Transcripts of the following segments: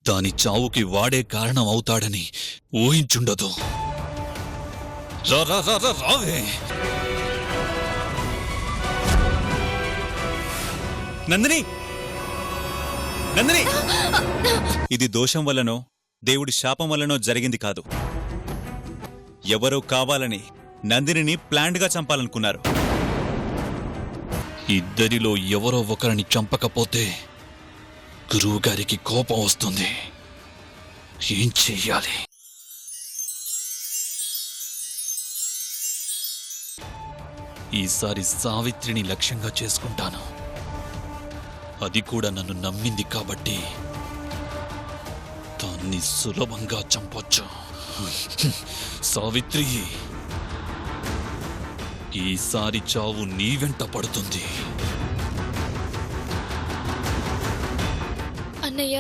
దాని చావుకి వాడే కారణం అవుతాడని ఊహించుండదు. రావే. నందిని, నందిని, ఇది దోషం వల్లనో దేవుడి శాపం వల్లనో జరిగింది కాదు. ఎవరో కావాలని నందినిని ప్లాండ్గా చంపాలనుకున్నారు. ఇద్దరిలో ఎవరో ఒకరిని చంపకపోతే గురువుగారికి కోపం వస్తుంది. ఏం చెయ్యాలి? ఈసారి సావిత్రిని లక్ష్యంగా చేసుకుంటాను. అది కూడా నన్ను నమ్మింది కాబట్టి దాన్ని సులభంగా చంపొచ్చు. సావిత్రి, ఈసారి చావు నీ వెంట పడుతుంది. అన్నయ్య,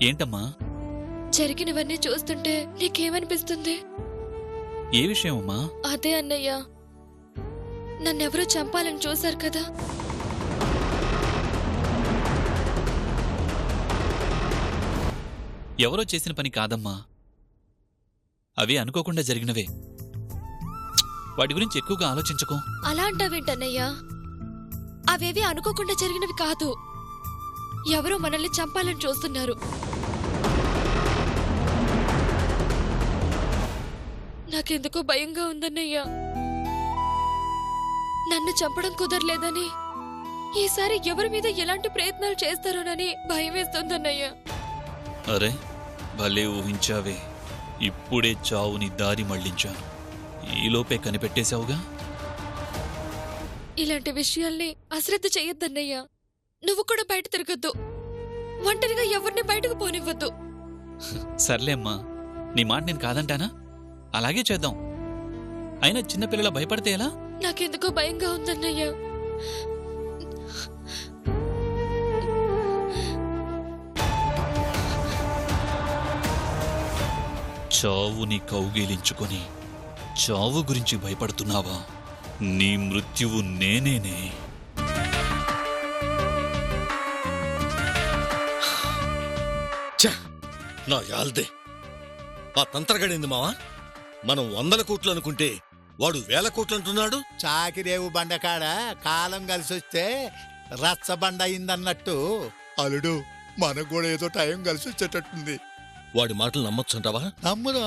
ఏంటమ్మా? జరిగినవన్నీ చూస్తుంటే నీకేమనిపిస్తుంది? ఏ విషయమమ్మా? అదే అన్నయ్య, నన్నెవరో చంపాలని చూశారు కదా. ఎవరో చేసిన పని కాదమ్మా, అవి అనుకోకుండా జరిగినవే. వాటి గురించి ఎక్కువగా ఆలోచించకు. అలా అంటావేంటన్నయ్యా? అవేవి అనుకోకుండా జరిగినవి కాదు. ఎవరో మనల్ని చంపాలని చూస్తున్నారు. నాకెందుకో భయంగా ఉందన్నయ్యా. నన్ను చంపడం కుదరలేదని ఈసారి ఎవరి మీద ఎలాంటి ప్రయత్నాలు చేస్తారోనని భయం వేస్తుందన్నయ్యా. అరే, భలే ఊహించావే. ఇప్పుడే చావుని దారి మళ్లించాను. ఈలోపే కనిపెట్టేశావుగా. ఇలాంటి విషయాల్ని అశ్రద్ధ చెయ్యొద్దన్నయ్యా. నువ్వు కూడా బయట తిరగద్దు. ఒంటరిగా ఎవరిని బయటకు పోనివ్వద్దు. సర్లేమ్మా, నీ మాట నేను కాదంటానా? అలాగే చేద్దాం. అయినా చిన్నపిల్లల భయపడితే ఎలా? నాకెందుకో భయంగా ఉందన్నయ్యా. చావుని కౌగిలించుకొని చావు గురించి భయపడుతున్నావా? నీ మృత్యువు నేనేనే. నా యాల్దే, ఆ తంత్రగడింది మావా. మనం 100 కోట్లు అనుకుంటే వాడు 1000 కోట్లు అంటున్నాడు. చాకిరేవు బండకాడ కాలం కలిసొస్తే రచ్చబండ అయిందన్నట్టు అల్లుడు మనకు కూడా ఏదో టైం కలిసి వచ్చేటట్టుంది. వాడి మాటలు నమ్మొచ్చంటావా? నమ్ముదా,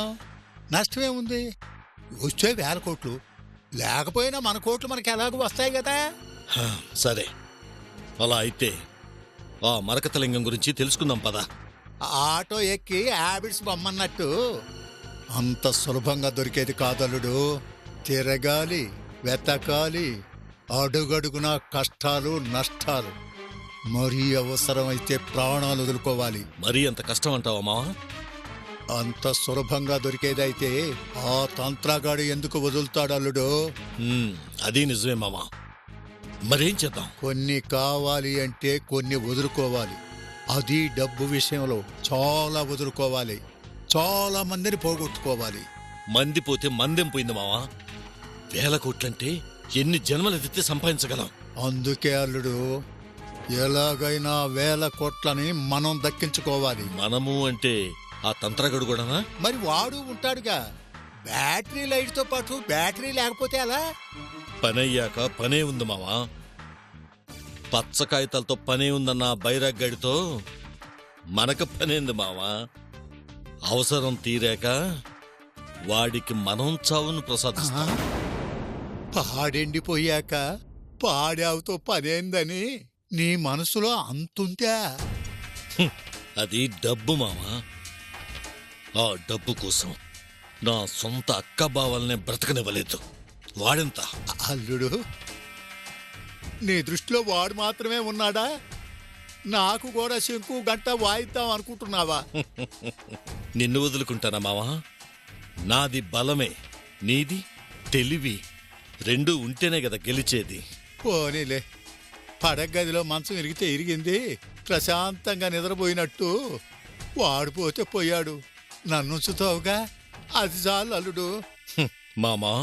నష్టమేముంది? వచ్చే 1000 కోట్లు, లేకపోయినా మన కోట్లు మనకి ఎలాగూ వస్తాయి కదా. సరే, అలా అయితే ఆ మరకతలింగం గురించి తెలుసుకుందాం పదా. ఆటో ఎక్కి హ్యాబిట్స్ బొమ్మన్నట్టు అంత సులభంగా దొరికేది కాదల్లుడు. తిరగాలి, వెతకాలి, అడుగడుగునా కష్టాలు నష్టాలు, మరీ అవసరమైతే ప్రాణాలు వదులుకోవాలి. మరీ అంత కష్టం అంటావా మావా? అంత సులభంగా దొరికేదైతే ఆ తంత్రగాడు ఎందుకు వదులుతాడు అల్లుడు? అది నిజమే మామా. మరేం చేద్దాం? కొన్ని కావాలి అంటే కొన్ని వదులుకోవాలి. అది డబ్బు విషయంలో చాలా వదులుకోవాలి. చాలా మందిని పోగొట్టుకోవాలి. మంది పోతే మందెం పోయింది మావా. 1000 కోట్లంటే ఎన్ని జన్మలెత్తితే సంపాదించగలం. అందుకే అల్లుడు, ఎలాగైనా 1000 కోట్లని మనం దక్కించుకోవాలి. మనము అంటే ఆ తంత్రగడు కూడానా? మరి వాడు ఉంటాడుగా. బ్యాటరీ లైట్తో పాటు బ్యాటరీ లేకపోతే అలా? పనయ్యాక పనే ఉంది మావా. పచ్చ కాగితాలతో పనే ఉందన్న బైరాగ్గాడితో మనకు పనేంది మావా. అవసరం తీరాక వాడికి మనం చావును ప్రసాదిస్తాం. పాడెండిపోయాక పాడావుతో పనేందని నీ మనసులో అంతుంటే అది డబ్బు మావా. ఆ డబ్బు కోసం నా సొంత అక్క బావల్నే బ్రతకనివ్వలేదు. వాడెంత? అల్లుడు, నీ దృష్టిలో వాడు మాత్రమే ఉన్నాడా? నాకు కూడా శంకు గంట వాయిద్దాం అనుకుంటున్నావా? నిన్ను వదులుకుంటానా మావా? నాది బలమే, నీది తెలివి. 2 ఉంటేనే కదా గెలిచేది. పోనీలే, పడగదిలో మంచం ఇరిగితే ఇరిగింది, ప్రశాంతంగా నిద్రపోయినట్టు వాడిపోతే పోయాడు. నన్నుంచుతావుగా, అది చాలు అల్లుడు. మామా,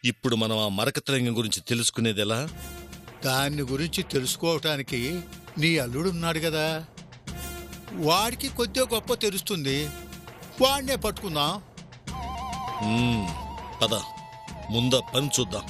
ఇప్పుడు మనం ఆ మరకతలింగం గురించి తెలుసుకునేదెలా? దాన్ని గురించి తెలుసుకోవటానికి నీ అల్లుడున్నాడు కదా, వాడికి కొద్దిగా గొప్ప తెలుస్తుంది. వాడినే పట్టుకుందాం. పద, ముందా పని చూద్దాం.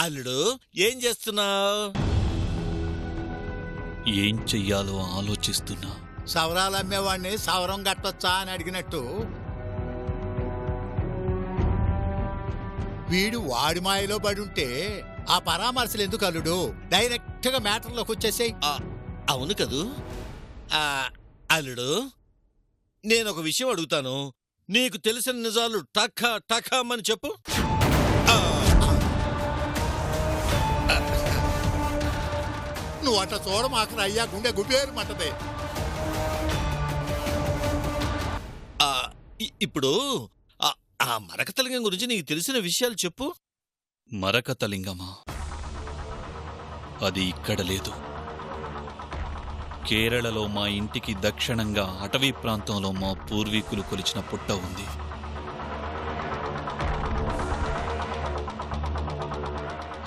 అల్లుడు, ఏం చేస్తున్నావు? ఏం చెయ్యాలో ఆలోచిస్తున్నా. సవరాలు అమ్మేవాడిని సవరం కట్టొచ్చా అని అడిగినట్టు వీడు వాడి మాయలో పడి ఉంటే ఆ పరామర్శలు ఎందుకు అల్లుడు? డైరెక్ట్ గా మ్యాటర్లోకి వచ్చేసాయి. అవును కదూ. అల్లుడు, నేనొక విషయం అడుగుతాను, నీకు తెలిసిన నిజాలు టకా టకామని చెప్పు. నువ్వు అట్లా చూడ మాకు అయ్యా, గుండె గుబేరు మంటదే. ఇప్పుడు ఆ మరకతలింగం గురించి నీకు తెలిసిన విషయాలు చెప్పు. మరకతలింగమా? అది ఇక్కడ లేదు. కేరళలో మా ఇంటికి దక్షిణంగా అటవీ ప్రాంతంలో మా పూర్వీకులు కొలిచిన పుట్ట ఉంది.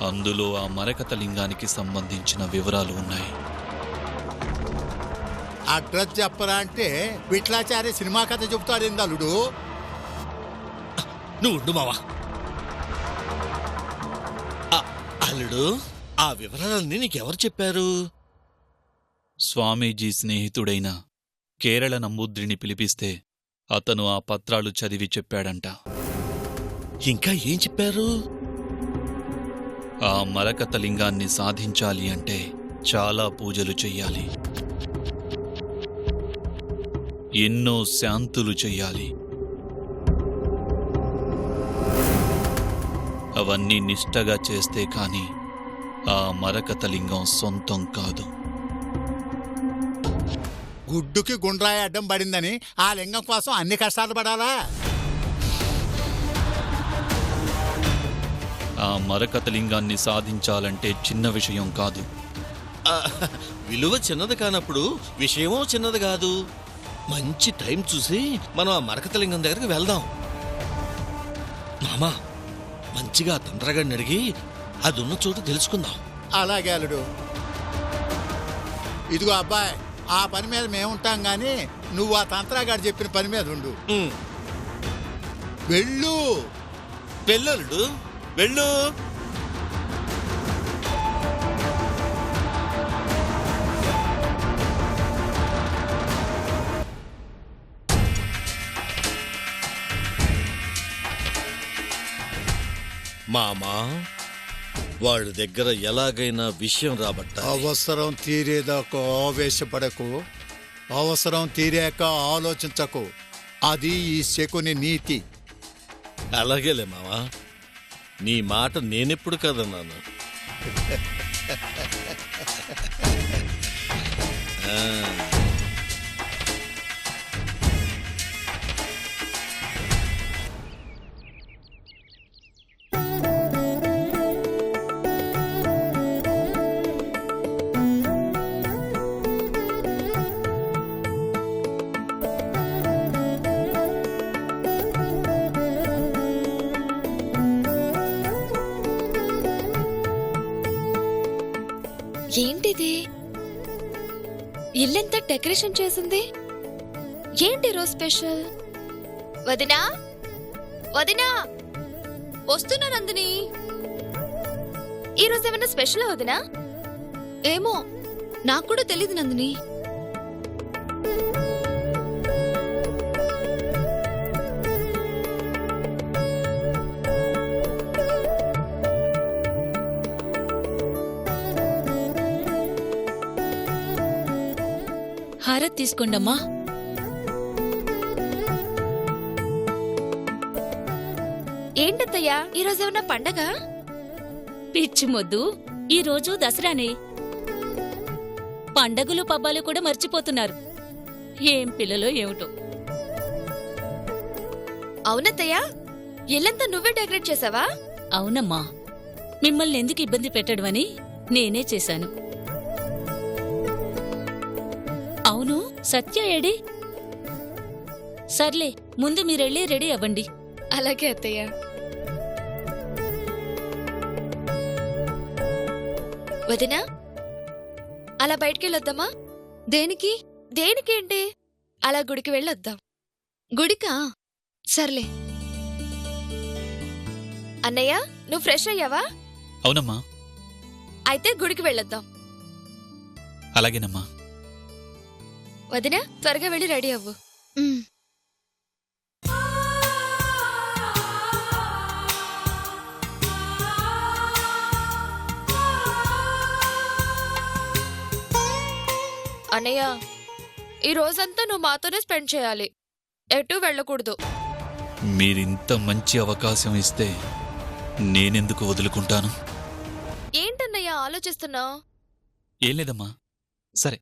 అందులో ఆ మరకతలింగానికి సంబంధించిన వివరాలు ఉన్నాయి. అడ్రస్ చెప్పరా అంటే విట్లాచారి సినిమా కథ చెబుతాడేంది అల్లుడు? నువ్వు ఉండు మావా. అల్లుడు, ఆ వివరాలన్నీ నీకెవరు చెప్పారు? స్వామీజీ స్నేహితుడైన కేరళ నంబూద్రిని పిలిపిస్తే అతను ఆ పత్రాలు చదివి చెప్పాడంట. ఇంకా ఏం చెప్పారు? ఆ మరకతలింగాన్ని సాధించాలి అంటే చాలా పూజలు చెయ్యాలి, ఎన్నో శాంతులు చెయ్యాలి. అవన్నీ నిష్టగా చేస్తే కాని ఆ మరకతలింగం సొంతం కాదు. గుడ్డుకి గుండ్రాయి అడ్డం పడిందని ఆ లింగం కోసం అన్ని కష్టాలు పడాలా? ఆ మరకతలింగాన్ని సాధించాలంటే చిన్న విషయం కాదు. విలువ చిన్నది కానప్పుడు విషయమో చిన్నది కాదు. మంచి టైం చూసి మనం ఆ మరకతలింగం దగ్గరికి వెళ్దాం. మామా, మంచిగా తండ్రగాడిని అడిగి అది ఉన్న చోటు తెలుసుకుందాం. అలాగే అల్లుడు. ఇదిగో అబ్బాయి, ఆ పని మీద మేముంటాం గాని నువ్వు ఆ తంత్రాగాడు చెప్పిన పని మీద ఉండు. వెళ్ళు. వెళ్ళలుడు, వెళ్ళు. మామా, వాడి దగ్గర ఎలాగైనా విషయం రాబట్టాలి. అవసరం తీరేదాకా ఆవేశపడకు, అవసరం తీరాక ఆలోచించకు. అది ఈ శకుని నీతి. అలాగేలే మావా, నీ మాట నేనెప్పుడు కదన్నాను. ఏంటిది? ఇల్లంతా డెకరేషన్ చేసింది ఏంటి? రోజు స్పెషల్? వదినా, వదినా, వస్తున్నా నందిని. ఈరోజు ఏమైనా స్పెషల్ వదినా? ఏమో, నాకు కూడా తెలీదు నందిని. హారతి తీసుకోండమ్మా. ఏంటత్తయ్యా ఈరోజు ఏమన్నా పండగ? పిచ్చి మొద్దు, ఈరోజు దసరానే. పండగలు పబ్బాలు కూడా మర్చిపోతున్నారు. ఏం పిల్లలో ఏమిటో. అవునత్తయ్యా, ఇల్లంతా నువ్వే డెకరేట్ చేసావా? అవునమ్మా, మిమ్మల్ని ఎందుకు ఇబ్బంది పెట్టడమని నేనే చేశాను. అవును, సత్య ఏడి? సర్లే, ముందు మీరెళ్ళి రెడీ అవ్వండి. అలాగే అత్తయ్య. వదినా, అలా బయటికెళ్ళొద్దామా? దేనికి? దేనికేంటి? అలా గుడికి వెళ్ళొద్దాం. గుడికా? సర్లే. అన్నయ్య, నువ్వు ఫ్రెష్ అయ్యావా? అవునమ్మా. అయితే గుడికి వెళ్ళొద్దాం. అలాగేనమ్మా. వదినా, త్వరగా వెళ్ళి రెడీ అవ్వు. అన్నయ్య, ఈ రోజంతా నువ్వు మాతోనే స్పెండ్ చేయాలి. ఎటూ వెళ్ళకూడదు. మీరింత మంచి అవకాశం ఇస్తే నేనెందుకు వదులుకుంటాను? ఏంటన్నయ్య ఆలోచిస్తున్నావు? ఏం లేదమ్మా. సరే,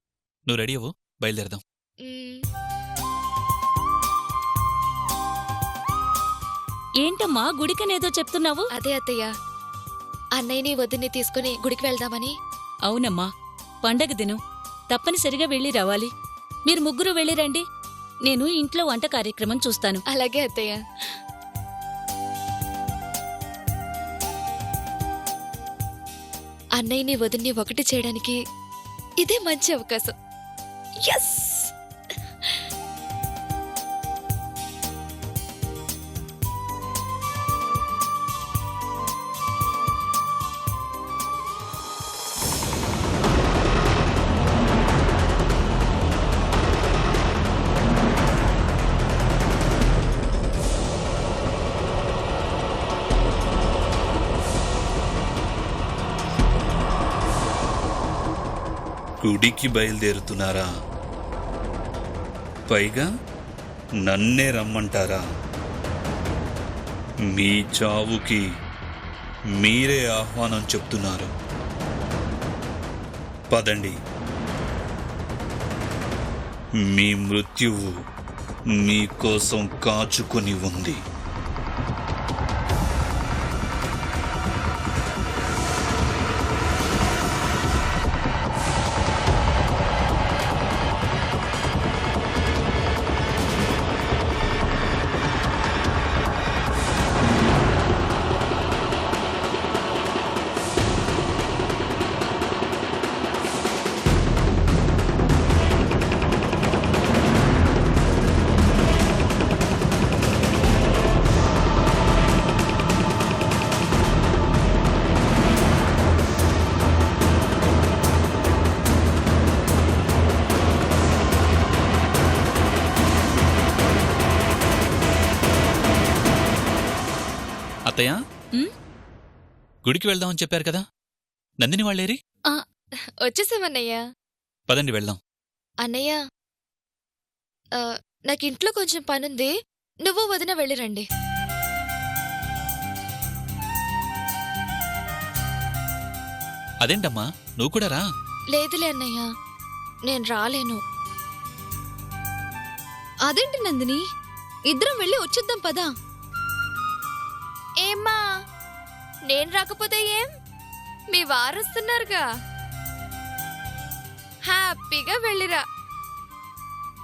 నువ్వు రెడీ అవ్వు, బయలుదేరదాం. ఏంటమ్మా గుడికనేదో చెప్తున్నావు? అదే అత్తయ్య, అన్నయ్యని వదిన్ని తీసుకుని గుడికి వెళ్దామని. అవునమ్మా, పండగ దినం, తప్పనిసరిగా వెళ్ళి రావాలి. మీరు ముగ్గురు వెళ్ళిరండి, నేను ఇంట్లో వంట కార్యక్రమం చూస్తాను. అలాగే అత్తయ్య. అన్నయ్యని వదిన్ని ఒకటి చేయడానికి ఇదే మంచి అవకాశం. యస్! గుడికి బయలుదేరుతున్నారా? పైగా నన్నే రమ్మంటారా? మీ చావుకి మీరే ఆహ్వానం చెప్తున్నారు. పదండి, మీ మృత్యువు మీకోసం కాచుకొని ఉంది. అత్తయ్య, గుడికి వెళ్దామని చెప్పారు కదా, నందిని వాళ్ళేరి? వచ్చేసామన్నయ్య. పదండి వెళ్దాం. అన్నయ్య, నాకింట్లో కొంచెం పనుంది. నువ్వు వదిన వెళ్ళిరండి. అదేంటమ్మా, నువ్వు కూడా రా. లేదులే అన్నయ్య, నేను రాలేను. అదేంటి నందిని, ఇద్దరం వెళ్ళి వచ్చేద్దాం పదా. ఏమ్మా, నేను రాకపోతే ఏం? మీ వారొస్తున్నారుగా, హ్యాపీగా వెళ్ళిరా.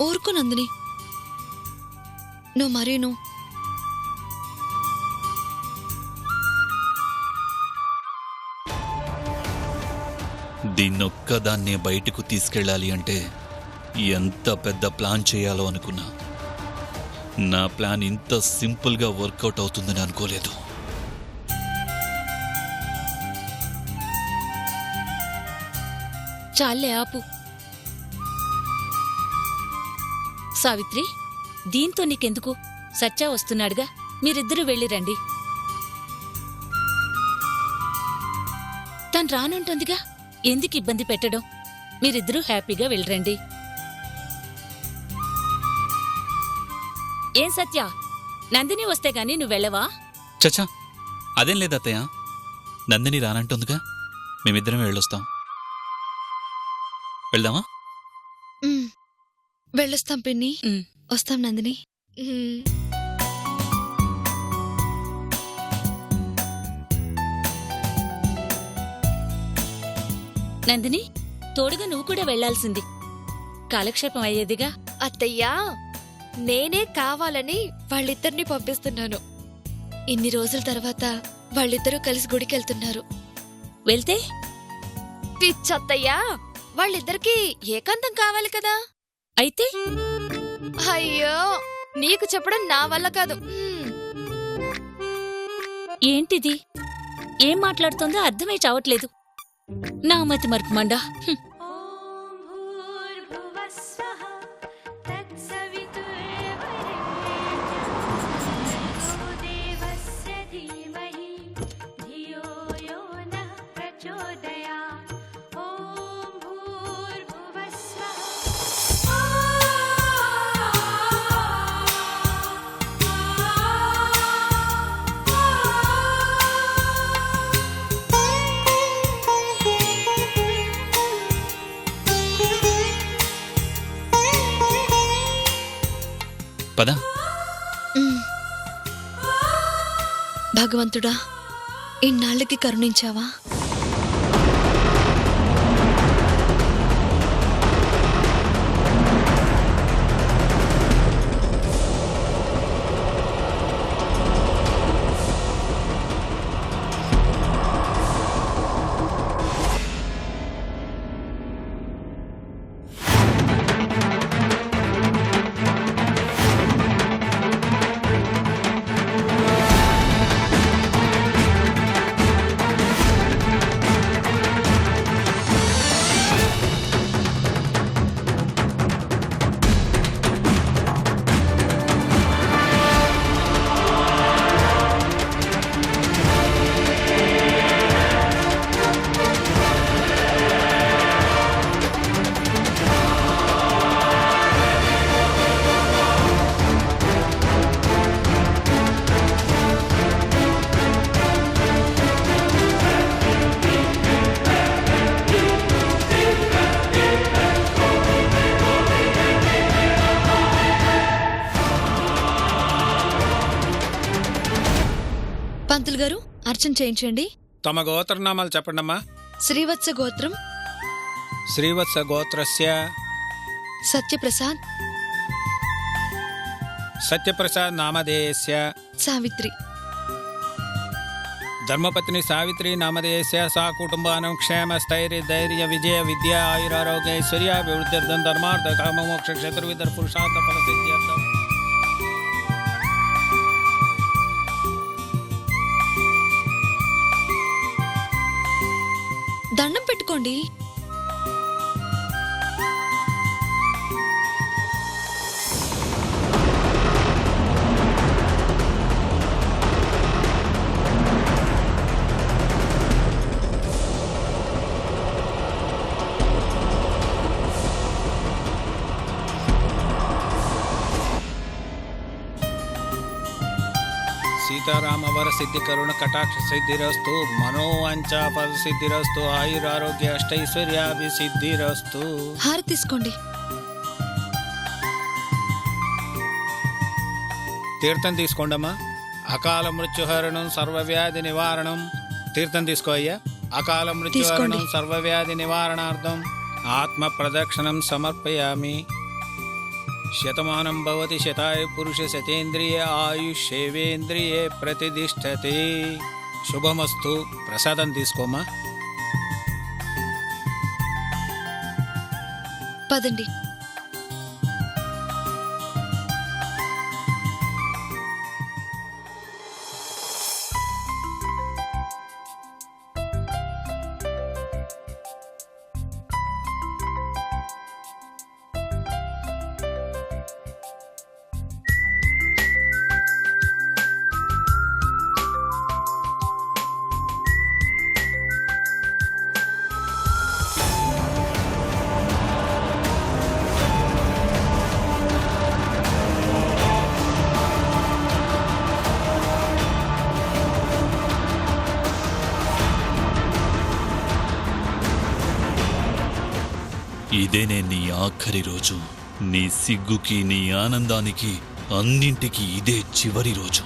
ఊరుకో నందిని, నువ్వు మరీను. దీన్నొక్కదాన్నే బయటకు తీసుకెళ్ళాలి అంటే ఎంత పెద్ద ప్లాన్ చేయాలో అనుకున్నా. నా ప్లాన్ ఇంత సింపుల్గా వర్కౌట్ అవుతుందని అనుకోలేదు. చాలే ఆపు. సావిత్రి, దీంతో నీకెందుకు? సత్య వస్తున్నాడుగా, మీరిద్దరూ వెళ్ళిరండి. తను రానుంటుందిగా, ఎందుకు ఇబ్బంది పెట్టడం? మీరిద్దరూ హ్యాపీగా వెళ్ళిరండి. ఏం సత్య, నందిని వస్తే గాని నువ్వెళ్ళవా? చచ్చా అదేం లేదు అత్తయ్య, నందిని రానంటుందిగా, మేమిద్దరం వెళ్ళొస్తాం. వెళ్దామా? వెళ్ళొస్తాం పిన్ని. ఉమ్. వస్తాం నందిని. నందిని, తోడుగా నువ్వు కూడా వెళ్లాల్సింది. కాలక్షేపం అయ్యేదిగా. అత్తయ్యా, నేనే కావాలని వాళ్ళిద్దరిని పంపిస్తున్నాను. ఇన్ని రోజుల తర్వాత వాళ్ళిద్దరూ కలిసి గుడికెళ్తున్నారు. వెళ్తే పిచ్చత్తయ్యా, వాళ్ళిద్దరికి ఏకాంతం కావాలి కదా. అయితే అయ్యో, నీకు చెప్పడం నా వల్ల కాదు. ఏంటిది? ఏం మాట్లాడుతోందో అర్థమై చావట్లేదు. నా మతి మరుపు మండా. పద. భగవంతుడా, ఇన్నాళ్ళకి కరుణించావా? పంతులు గారు, అర్చన చేయించండి. తమ గోత్రనామాలు చెప్పండమ్మా. శ్రీవత్స గోత్రం శ్రీవత్స గోత్రస్య సత్యప్రసాద్, సత్యప్రసాద్ నామధేయస్య సావిత్రి. ధర్మపత్ని సావిత్రి నామధేయస్య సా కుటుంబానం క్షేమ స్థైర్య ధైర్య విజయ విద్య ఆయురారోగ్య ఐశ్వర్యాభివృద్ధ్యర్థం ధర్మార్థ కామమోక్ష క్షత్రువిధర్ పురుషార్థ ఫలసిద్ధ్యర్థం. దండం పెట్టుకోండి. సీతారామవర సిద్ధి కరుణ కటాక్ష సిద్ధిరస్తు మనోవాంఛా ఫల సిద్ధిరస్తు ఆయురారోగ్య అష్టైశ్వర్యాభిసిద్ధిరస్తు. హారతి తీసుకోండి. తీర్థం తీసుకోండమ్మా. అకాల మృత్యుహరణం సర్వవ్యాధి నివారణం. తీర్థం తీసుకో అయ్యా. అకాల మృత్యుహరణం సర్వవ్యాధి నివారణార్థం ఆత్మ ప్రదక్షిణం సమర్పయామి. శతమానం భవతి శతాయ పురుష శతేంద్రియ ఆయుష్యేవేంద్రియే ప్రతిష్ఠతే. శుభమస్తు. ప్రసాదం తీసుకోమా. పదండి. ఇదేనే నీ ఆఖరి రోజు. నీ సిగ్గుకి, నీ ఆనందానికి, అన్నింటికి ఇదే చివరి రోజు.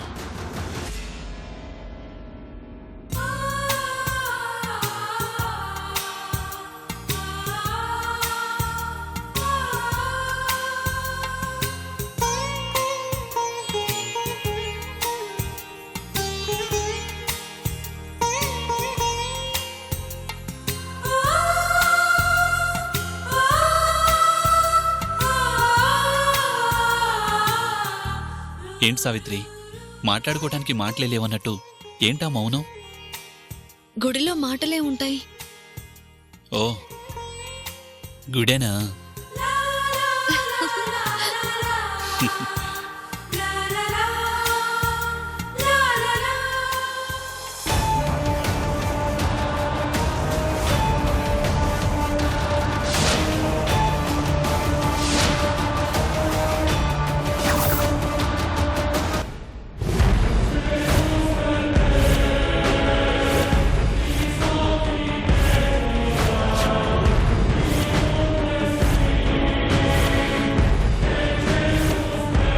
ఏంటి సావిత్రి, మాట్లాడుకోవటానికి మాటలే లేవన్నట్టు ఏంటా మౌనం? గుడిలో మాటలే ఉంటాయి. ఓ గుడేనా?